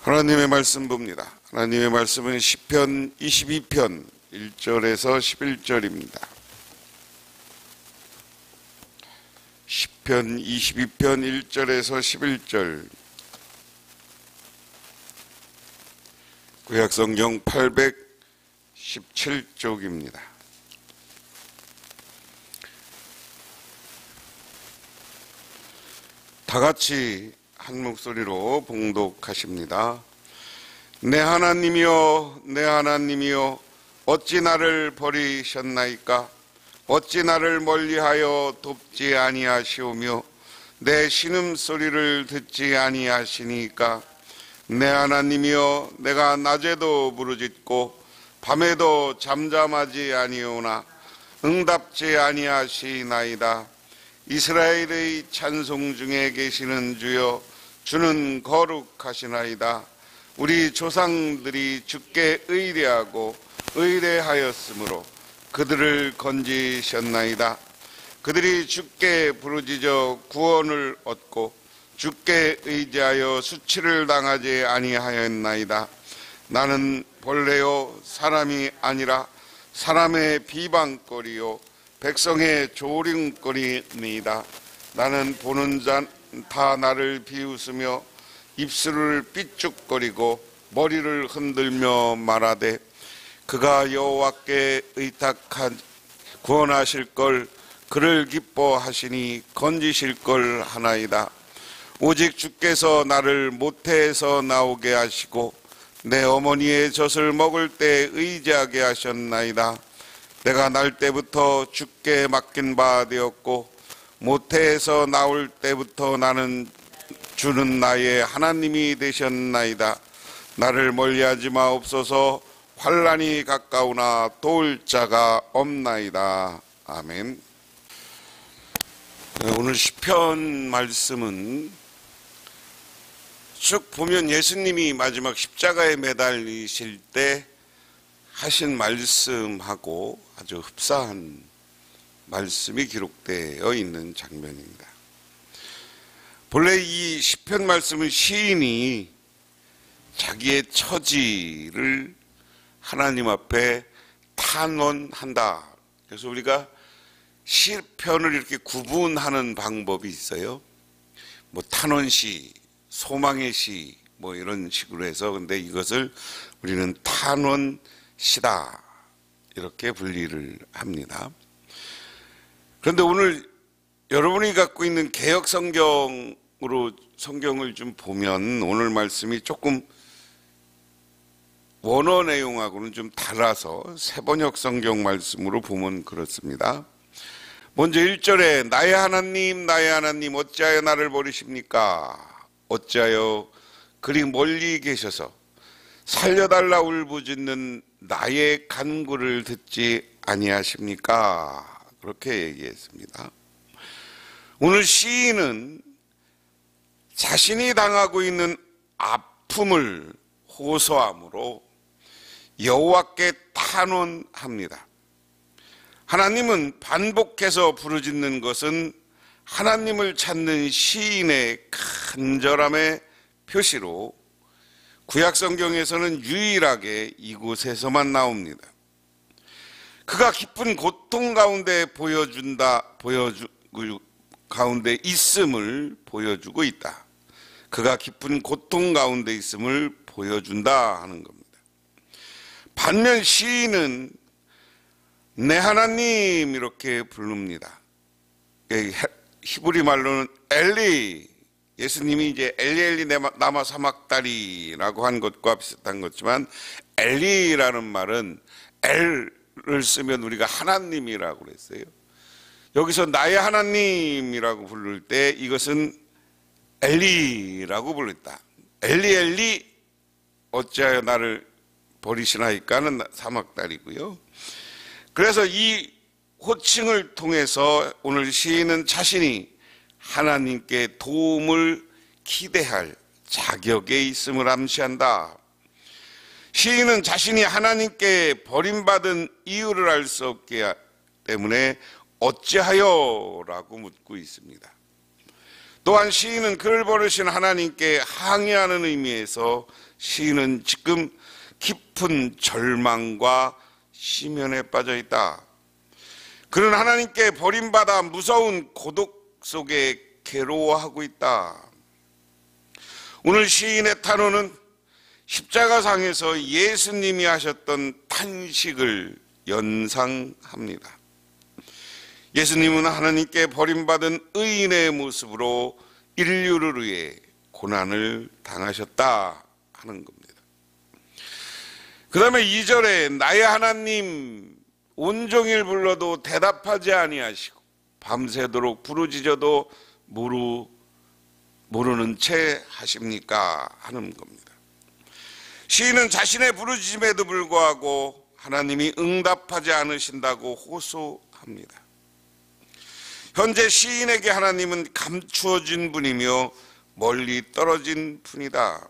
하나님의 말씀 봅니다. 하나님의 말씀은 시편 22편 1절에서 11절입니다. 시편 22편 1절에서 11절, 구약성경 817쪽입니다. 다 같이 한 목소리로 봉독하십니다. 내 하나님이여, 내 하나님이여, 어찌 나를 버리셨나이까? 어찌 나를 멀리하여 돕지 아니하시오며 내 신음소리를 듣지 아니하시니까? 내 하나님이여, 내가 낮에도 부르짖고 밤에도 잠잠하지 아니오나 응답지 아니하시나이다. 이스라엘의 찬송 중에 계시는 주여, 주는 거룩하시나이다. 우리 조상들이 주께 의뢰하고 의뢰하였으므로 그들을 건지셨나이다. 그들이 주께 부르짖어 구원을 얻고 주께 의지하여 수치를 당하지 아니하였나이다. 나는 본래요 사람이 아니라 사람의 비방거리요 백성의 조롱거리니이다. 나는 보는 자 다 나를 비웃으며 입술을 삐죽거리고 머리를 흔들며 말하되 그가 여호와께 의탁한 구원하실 걸 그를 기뻐하시니 건지실 걸 하나이다. 오직 주께서 나를 모태에서 나오게 하시고 내 어머니의 젖을 먹을 때 의지하게 하셨나이다. 내가 날 때부터 주께 맡긴 바 되었고 모태에서 나올 때부터 나는 주는 나의 하나님이 되셨나이다. 나를 멀리하지 마옵소서. 환난이 가까우나 도울 자가 없나이다. 아멘. 오늘 시편 말씀은 쭉 보면 예수님이 마지막 십자가에 매달리실 때 하신 말씀하고 아주 흡사한 말씀이 기록되어 있는 장면입니다. 본래 이 시편 말씀은 시인이 자기의 처지를 하나님 앞에 탄원한다. 그래서 우리가 시편을 이렇게 구분하는 방법이 있어요. 뭐 탄원시, 소망의 시, 뭐 이런 식으로 해서, 근데 이것을 우리는 탄원시다 이렇게 분리를 합니다. 그런데 오늘 여러분이 갖고 있는 개역 성경으로 성경을 좀 보면 오늘 말씀이 조금 원어 내용하고는 좀 달라서 새번역 성경 말씀으로 보면 그렇습니다. 먼저 1절에 나의 하나님 나의 하나님 어찌하여 나를 버리십니까? 어찌하여 그리 멀리 계셔서 살려달라 울부짖는 나의 간구를 듣지 아니하십니까? 그렇게 얘기했습니다. 오늘 시인은 자신이 당하고 있는 아픔을 호소함으로 여호와께 탄원합니다. 하나님은 반복해서 부르짖는 것은 하나님을 찾는 시인의 간절함의 표시로 구약성경에서는 유일하게 이곳에서만 나옵니다. 그가 깊은 고통 가운데 가운데 있음을 보여주고 있다. 그가 깊은 고통 가운데 있음을 보여준다 하는 겁니다. 반면 시인은 내 하나님 이렇게 부릅니다. 히브리 말로는 엘리, 예수님이 이제 엘리 나마 사막다리라고 한 것과 비슷한 거지만 엘리라는 말은 엘을 쓰면 우리가 하나님이라고 그랬어요. 여기서 나의 하나님이라고 부를 때 이것은 엘리라고 불렀다. 엘리 엘리 어찌하여 나를 버리시나이까는 사막다리고요. 그래서 이 호칭을 통해서 오늘 시인은 자신이 하나님께 도움을 기대할 자격에 있음을 암시한다. 시인은 자신이 하나님께 버림받은 이유를 알 수 없기 때문에 어찌하여 라고 묻고 있습니다. 또한 시인은 그를 버리신 하나님께 항의하는 의미에서 시인은 지금 깊은 절망과 시면에 빠져 있다. 그는 하나님께 버림받아 무서운 고독 속에 괴로워하고 있다. 오늘 시인의 탄원은 십자가상에서 예수님이 하셨던 탄식을 연상합니다. 예수님은 하나님께 버림받은 의인의 모습으로 인류를 위해 고난을 당하셨다 하는 겁니다. 그 다음에 2절에 나의 하나님 온종일 불러도 대답하지 아니하시고 밤새도록 부르짖어도 모르는 채 하십니까 하는 겁니다. 시인은 자신의 부르짖음에도 불구하고 하나님이 응답하지 않으신다고 호소합니다. 현재 시인에게 하나님은 감추어진 분이며 멀리 떨어진 분이다.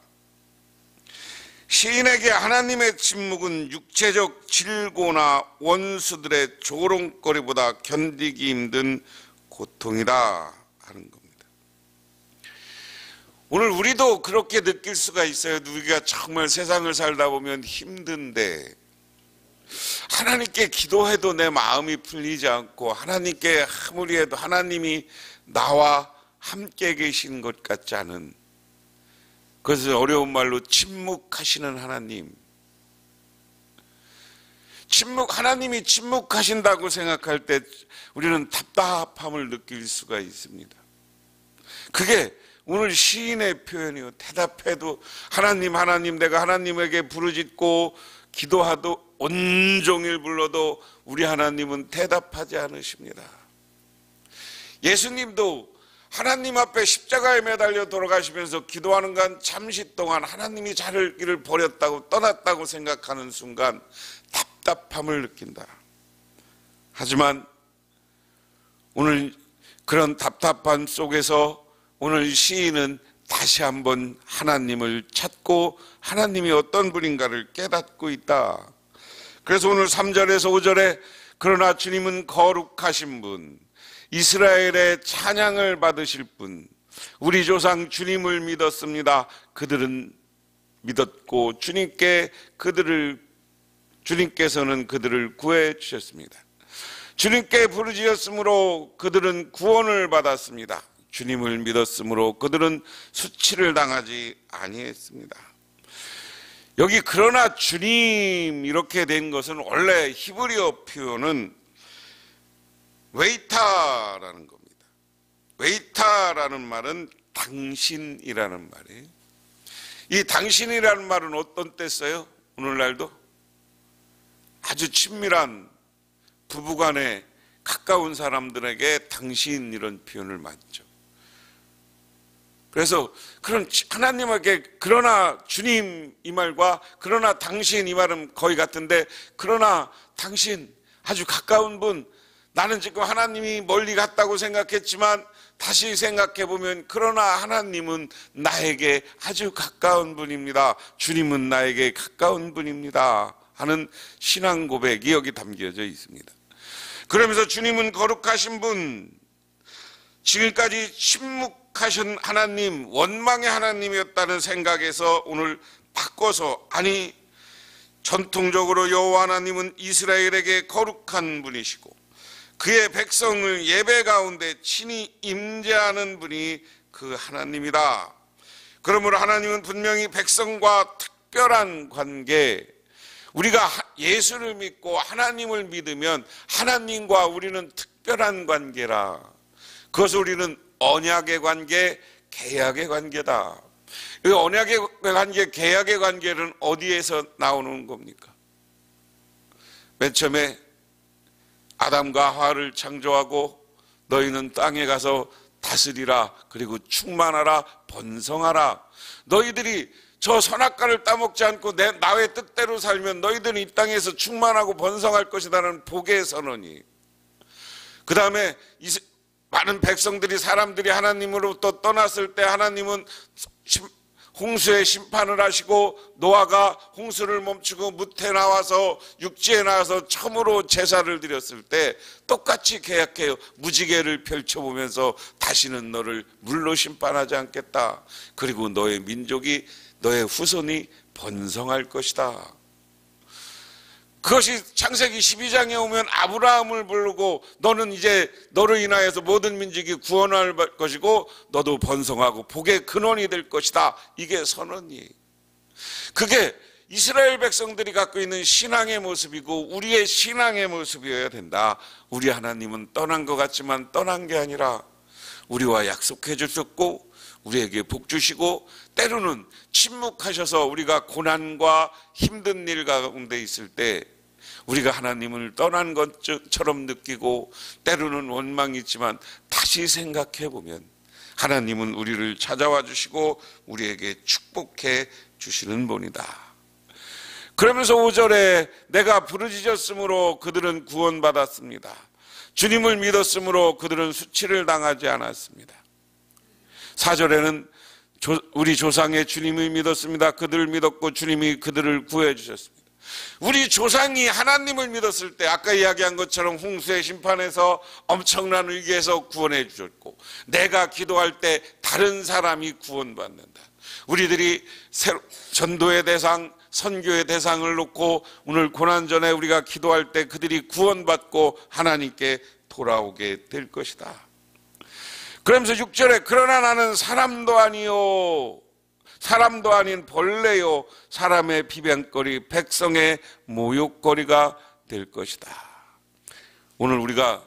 시인에게 하나님의 침묵은 육체적 질고나 원수들의 조롱거리보다 견디기 힘든 고통이다 하는 겁니다. 오늘 우리도 그렇게 느낄 수가 있어요. 우리가 정말 세상을 살다 보면 힘든데 하나님께 기도해도 내 마음이 풀리지 않고 하나님께 아무리 해도 하나님이 나와 함께 계신 것 같지 않은, 그것을 어려운 말로 침묵하시는 하나님, 하나님이 침묵하신다고 생각할 때 우리는 답답함을 느낄 수가 있습니다. 그게 오늘 시인의 표현이요. 대답해도 하나님 내가 하나님에게 부르짖고 기도하도 온종일 불러도 우리 하나님은 대답하지 않으십니다. 예수님도 하나님 앞에 십자가에 매달려 돌아가시면서 기도하는 간 잠시 동안 하나님이 자기를 버렸다고 떠났다고 생각하는 순간 답답함을 느낀다. 하지만 오늘 그런 답답함 속에서 오늘 시인은 다시 한번 하나님을 찾고 하나님이 어떤 분인가를 깨닫고 있다. 그래서 오늘 3절에서 5절에 그러나 주님은 거룩하신 분, 이스라엘의 찬양을 받으실 분, 우리 조상 주님을 믿었습니다. 그들은 믿었고 주님께서는 그들을 구해 주셨습니다. 주님께 부르짖었으므로 그들은 구원을 받았습니다. 주님을 믿었으므로 그들은 수치를 당하지 아니했습니다. 여기 그러나 주님 이렇게 된 것은 원래 히브리어 표현은 웨이타라는 겁니다. 웨이타라는 말은 당신이라는 말이에요. 이 당신이라는 말은 어떤 때 써요? 오늘날도 아주 친밀한 부부간에 가까운 사람들에게 당신 이런 표현을 맞죠. 그래서 그런 하나님에게 그러나 주님 이 말과 그러나 당신 이 말은 거의 같은데, 그러나 당신 아주 가까운 분, 나는 지금 하나님이 멀리 갔다고 생각했지만 다시 생각해 보면 그러나 하나님은 나에게 아주 가까운 분입니다. 주님은 나에게 가까운 분입니다 하는 신앙 고백이 여기 담겨져 있습니다. 그러면서 주님은 거룩하신 분, 지금까지 침묵하신 하나님, 원망의 하나님이었다는 생각에서 오늘 바꿔서, 아니 전통적으로 여호와 하나님은 이스라엘에게 거룩한 분이시고 그의 백성을 예배 가운데 친히 임재하는 분이 그 하나님이다. 그러므로 하나님은 분명히 백성과 특별한 관계, 우리가 예수를 믿고 하나님을 믿으면 하나님과 우리는 특별한 관계라. 그것을 우리는 언약의 관계, 계약의 관계다. 이 언약의 관계, 계약의 관계는 어디에서 나오는 겁니까? 맨 처음에 아담과 하와를 창조하고 너희는 땅에 가서 다스리라, 그리고 충만하라, 번성하라. 너희들이 저 선악과를 따먹지 않고 나의 뜻대로 살면 너희들은 이 땅에서 충만하고 번성할 것이라는 복의 선언이, 그 다음에 많은 백성들이, 사람들이 하나님으로부터 떠났을 때 하나님은 홍수의 심판을 하시고 노아가 홍수를 멈추고 무태 나와서 육지에 나와서 처음으로 제사를 드렸을 때 똑같이 계약해요. 무지개를 펼쳐보면서 다시는 너를 물로 심판하지 않겠다. 그리고 너의 민족이, 너의 후손이 번성할 것이다. 그것이 창세기 12장에 오면 아브라함을 부르고 너는 이제 너를 인하여서 모든 민족이 구원할 것이고 너도 번성하고 복의 근원이 될 것이다. 이게 선언이에요. 그게 이스라엘 백성들이 갖고 있는 신앙의 모습이고 우리의 신앙의 모습이어야 된다. 우리 하나님은 떠난 것 같지만 떠난 게 아니라 우리와 약속해 주셨고 우리에게 복 주시고 때로는 침묵하셔서 우리가 고난과 힘든 일 가운데 있을 때 우리가 하나님을 떠난 것처럼 느끼고 때로는 원망이 있지만 다시 생각해 보면 하나님은 우리를 찾아와 주시고 우리에게 축복해 주시는 분이다. 그러면서 5절에 내가 부르짖었으므로 그들은 구원받았습니다. 주님을 믿었으므로 그들은 수치를 당하지 않았습니다. 4절에는 우리 조상의 주님을 믿었습니다. 그들을 믿었고 주님이 그들을 구해 주셨습니다. 우리 조상이 하나님을 믿었을 때 아까 이야기한 것처럼 홍수의 심판에서 엄청난 위기에서 구원해 주셨고 내가 기도할 때 다른 사람이 구원받는다. 우리들이 전도의 대상, 선교의 대상을 놓고 오늘 고난전에 우리가 기도할 때 그들이 구원받고 하나님께 돌아오게 될 것이다. 그러면서 6절에 그러나 나는 사람도 아니요 사람도 아닌 벌레요 사람의 비방거리 백성의 모욕거리가 될 것이다. 오늘 우리가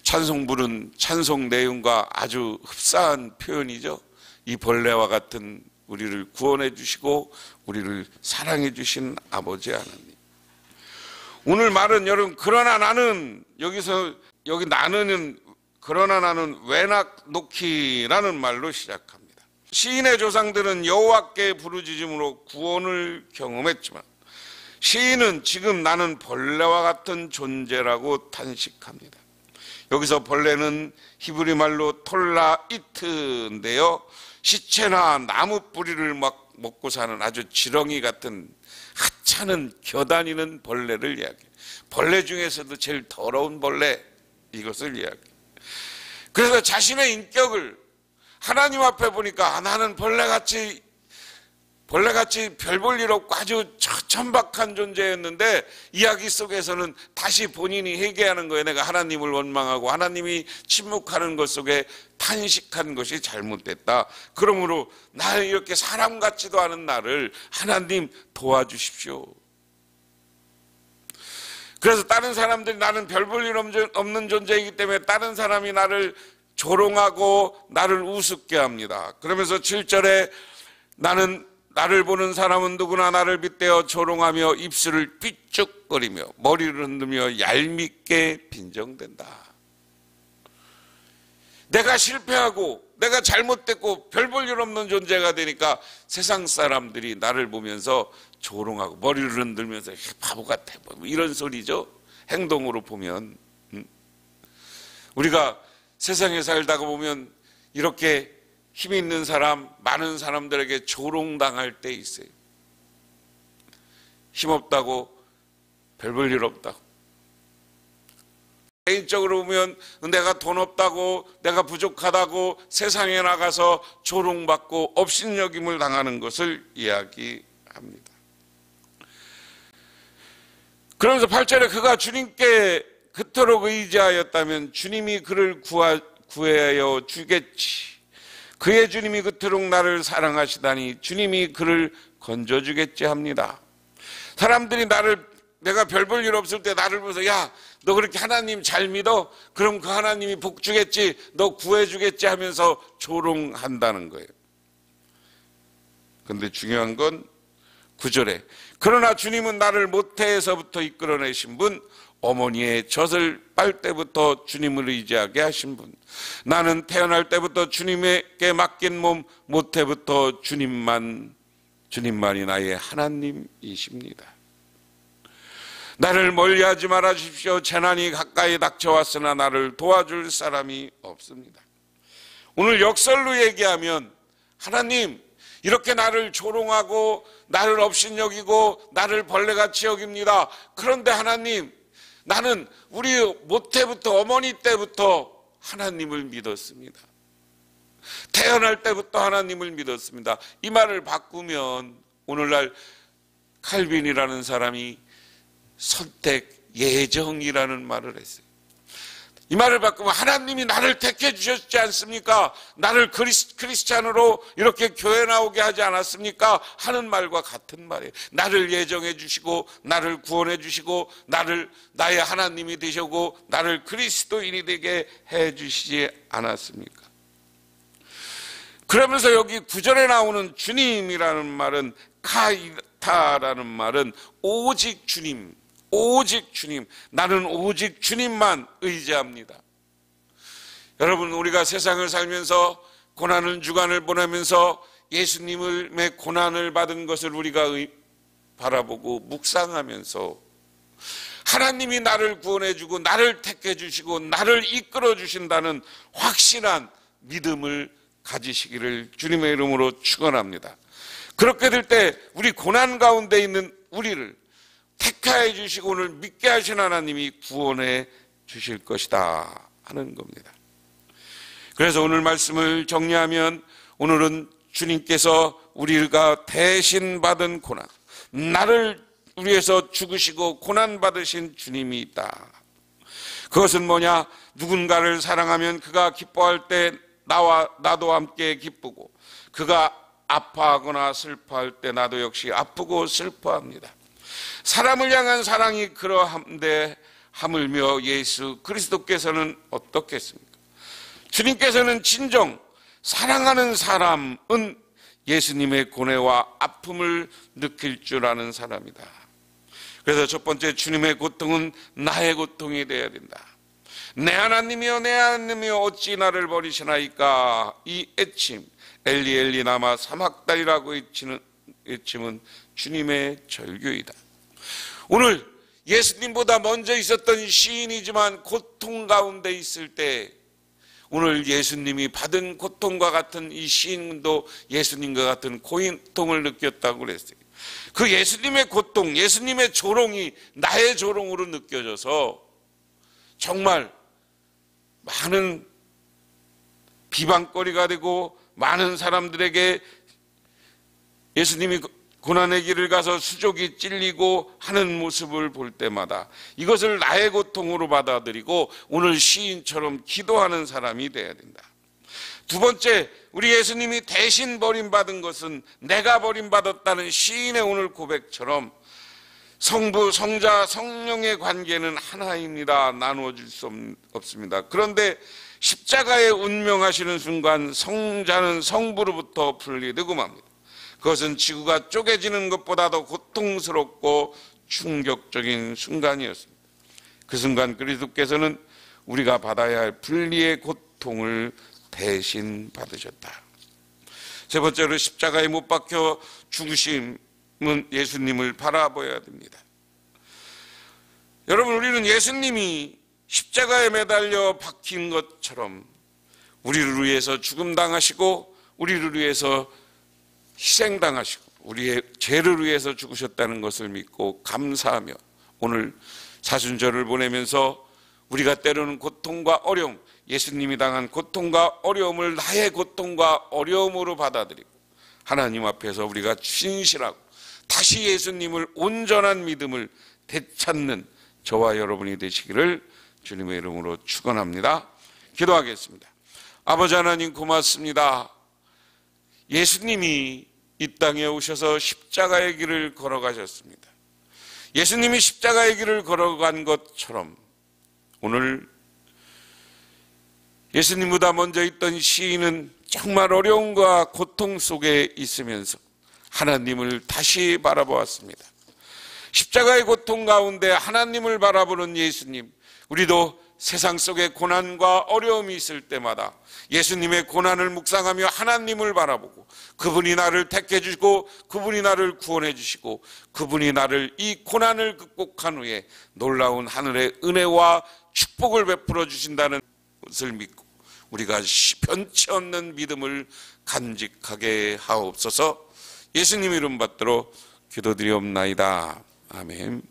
찬송 부른 찬송 내용과 아주 흡사한 표현이죠. 이 벌레와 같은 우리를 구원해 주시고 우리를 사랑해 주신 아버지 하나님. 오늘 말은 여러분 그러나 나는 여기 나는 그러나 나는 외낙 놓기라는 말로 시작합니다. 시인의 조상들은 여호와께 부르짖음으로 구원을 경험했지만 시인은 지금 나는 벌레와 같은 존재라고 탄식합니다. 여기서 벌레는 히브리 말로 톨라이트인데요, 시체나 나무 뿌리를 막 먹고 사는 아주 지렁이 같은 하찮은 겨다니는 벌레를 이야기해요. 벌레 중에서도 제일 더러운 벌레, 이것을 이야기해요. 그래서 자신의 인격을 하나님 앞에 보니까 나는 벌레같이 별 볼 일 없고 아주 천박한 존재였는데 이야기 속에서는 다시 본인이 회개하는 거예요. 내가 하나님을 원망하고 하나님이 침묵하는 것 속에 탄식한 것이 잘못됐다. 그러므로 나를 이렇게 사람 같지도 않은 나를 하나님 도와주십시오. 그래서 다른 사람들이 나는 별 볼 일 없는 존재이기 때문에 다른 사람이 나를 조롱하고 나를 우습게 합니다. 그러면서 7절에 나를 보는 사람은 누구나 나를 빗대어 조롱하며 입술을 삐죽거리며 머리를 흔들며 얄밉게 빈정댄다. 내가 실패하고 내가 잘못됐고 별 볼 일 없는 존재가 되니까 세상 사람들이 나를 보면서 조롱하고 머리를 흔들면서 바보 같아 이런 소리죠. 행동으로 보면 우리가 세상에 살다가 보면 이렇게 힘 있는 사람, 많은 사람들에게 조롱당할 때 있어요. 힘없다고, 별 볼 일 없다고. 개인적으로 보면 내가 돈 없다고, 내가 부족하다고 세상에 나가서 조롱받고 업신여김을 당하는 것을 이야기합니다. 그러면서 8절에 그가 주님께 그토록 의지하였다면 주님이 그를 구하여 주겠지. 그의 주님이 그토록 나를 사랑하시다니 주님이 그를 건져주겠지 합니다. 사람들이 내가 별 볼 일 없을 때 나를 보면서 야, 너 그렇게 하나님 잘 믿어? 그럼 그 하나님이 복 주겠지, 너 구해주겠지 하면서 조롱한다는 거예요. 그런데 중요한 건 9절에 그러나 주님은 나를 모태에서부터 이끌어내신 분, 어머니의 젖을 빨 때부터 주님을 의지하게 하신 분, 나는 태어날 때부터 주님에게 맡긴 몸, 모태부터 주님만이 나의 하나님이십니다. 나를 멀리하지 말아 주십시오. 재난이 가까이 닥쳐왔으나 나를 도와줄 사람이 없습니다. 오늘 역설로 얘기하면 하나님, 이렇게 나를 조롱하고 나를 업신여기고 나를 벌레같이 여깁니다. 그런데 하나님, 나는 우리 모태부터, 어머니 때부터 하나님을 믿었습니다. 태어날 때부터 하나님을 믿었습니다. 이 말을 바꾸면 오늘날 칼빈이라는 사람이 선택, 예정이라는 말을 했어요. 이 말을 바꾸면 하나님이 나를 택해 주셨지 않습니까? 나를 크리스찬으로 이렇게 교회 나오게 하지 않았습니까? 하는 말과 같은 말이에요. 나를 예정해 주시고 나를 구원해 주시고 나의 하나님이 되시고 나를 그리스도인이 되게 해 주시지 않았습니까? 그러면서 여기 9절에 나오는 주님이라는 말은, 카이타라는 말은 오직 주님, 오직 주님, 나는 오직 주님만 의지합니다. 여러분, 우리가 세상을 살면서 고난을 주간을 보내면서 예수님의 고난을 받은 것을 우리가 바라보고 묵상하면서 하나님이 나를 구원해 주고 나를 택해 주시고 나를 이끌어 주신다는 확실한 믿음을 가지시기를 주님의 이름으로 축원합니다. 그렇게 될 때 우리 고난 가운데 있는 우리를 택하여 주시고 오늘 믿게 하신 하나님이 구원해 주실 것이다 하는 겁니다. 그래서 오늘 말씀을 정리하면, 오늘은 주님께서 우리가 대신 받은 고난, 나를 위해서 죽으시고 고난 받으신 주님이 있다. 그것은 뭐냐? 누군가를 사랑하면 그가 기뻐할 때 나도 함께 기쁘고, 그가 아파하거나 슬퍼할 때 나도 역시 아프고 슬퍼합니다. 사람을 향한 사랑이 그러한데 하물며 예수 그리스도께서는 어떻겠습니까? 주님께서는 진정 사랑하는 사람은 예수님의 고뇌와 아픔을 느낄 줄 아는 사람이다. 그래서 첫 번째, 주님의 고통은 나의 고통이 되어야 된다. 내 하나님이여, 내 하나님이여, 어찌 나를 버리시나이까. 이 애침, 엘리 엘리 라마 사막달이라고 외침은 주님의 절규이다. 오늘 예수님보다 먼저 있었던 시인이지만 고통 가운데 있을 때, 오늘 예수님이 받은 고통과 같은 이 시인도 예수님과 같은 고통을 느꼈다고 그랬어요. 그 예수님의 고통, 예수님의 조롱이 나의 조롱으로 느껴져서 정말 많은 비방거리가 되고, 많은 사람들에게 예수님이 고난의 길을 가서 수족이 찔리고 하는 모습을 볼 때마다 이것을 나의 고통으로 받아들이고 오늘 시인처럼 기도하는 사람이 되어야 된다. 두 번째, 우리 예수님이 대신 버림받은 것은 내가 버림받았다는 시인의 오늘 고백처럼 성부, 성자, 성령의 관계는 하나입니다. 나누어질 수 없습니다. 그런데 십자가에 운명하시는 순간 성자는 성부로부터 분리되고 맙니다. 그것은 지구가 쪼개지는 것보다도 고통스럽고 충격적인 순간이었습니다. 그 순간 그리스도께서는 우리가 받아야 할 분리의 고통을 대신 받으셨다. 세 번째로, 십자가에 못 박혀 죽으심은 예수님을 바라봐야 됩니다. 여러분, 우리는 예수님이 십자가에 매달려 박힌 것처럼 우리를 위해서 죽음당하시고 우리를 위해서 희생당하시고 우리의 죄를 위해서 죽으셨다는 것을 믿고 감사하며 오늘 사순절을 보내면서 우리가 때로는 고통과 어려움, 예수님이 당한 고통과 어려움을 나의 고통과 어려움으로 받아들이고 하나님 앞에서 우리가 신실하고 다시 예수님을 온전한 믿음을 되찾는 저와 여러분이 되시기를 주님의 이름으로 축원합니다. 기도하겠습니다. 아버지 하나님, 고맙습니다. 예수님이 이 땅에 오셔서 십자가의 길을 걸어가셨습니다. 예수님이 십자가의 길을 걸어간 것처럼 오늘 예수님보다 먼저 있던 시인은 정말 어려움과 고통 속에 있으면서 하나님을 다시 바라보았습니다. 십자가의 고통 가운데 하나님을 바라보는 예수님, 우리도 세상 속에 고난과 어려움이 있을 때마다 예수님의 고난을 묵상하며 하나님을 바라보고 그분이 나를 택해 주시고 그분이 나를 구원해 주시고 그분이 나를 이 고난을 극복한 후에 놀라운 하늘의 은혜와 축복을 베풀어 주신다는 것을 믿고 우리가 변치 없는 믿음을 간직하게 하옵소서. 예수님 이름 받들어 기도드리옵나이다. 아멘.